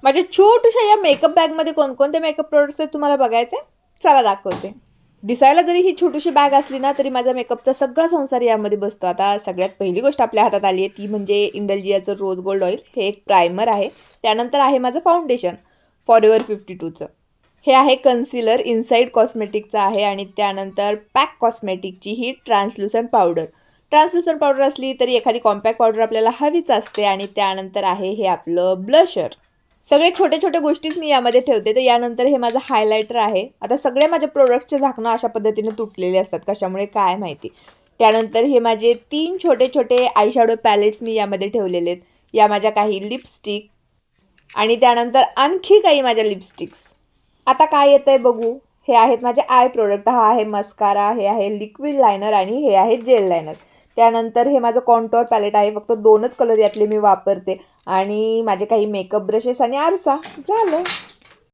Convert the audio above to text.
माझ्या छोट्याशा या मेकअप बॅगमध्ये कोणकोणते मेकअप प्रोडक्ट्स आहेत तुम्हाला बघायचे? चला दाखवते. दिसायला जरी ही छोटीशी बॅग असली ना, तरी माझा मेकअपचा सगळा संसार यामध्ये बसतो. आता सगळ्यात पहिली गोष्ट आपल्या हातात आली आहे ती म्हणजे इंडलजियाचं रोज गोल्ड ऑइल. हे एक प्रायमर आहे. त्यानंतर आहे माझं फाउंडेशन फॉरएव्हर 52चं. हे आहे कन्सिलर इनसाइड कॉस्मेटिकचं आहे आणि त्यानंतर पॅक कॉस्मेटिकची ही ट्रान्सल्युसंट पावडर. ट्रान्सल्युसंट पावडर असली तरी एखादी कॉम्पॅक्ट पावडर आपल्याला हवीच असते. आणि त्यानंतर आहे हे आपलं ब्लशर. सगळे छोटे छोटे गोष्टीच मी यामध्ये ठेवते. तर यानंतर हे माझं हायलायटर आहे. आता सगळे माझ्या प्रोडक्टचे झाकणं अशा पद्धतीने तुटलेले असतात, कशामुळे काय माहिती. त्यानंतर हे माझे 3 छोटे छोटे आय शॅडो पॅलेट्स मी यामध्ये ठेवलेले आहेत. या माझ्या काही लिपस्टिक आणि त्यानंतर आणखी काही माझ्या लिपस्टिक्स. आता काय येतं आहे बघू. हे आहेत माझे आय प्रोडक्ट. हा आहे मस्कारा, हे आहे लिक्विड लायनर आणि हे आहे जेल लायनर. त्यानंतर हे माझं कॉन्टोर पॅलेट आहे. फक्त 2च कलर यातले मी वापरते आणि माझे काही मेकअप ब्रशेस आणि आरसा. झालं.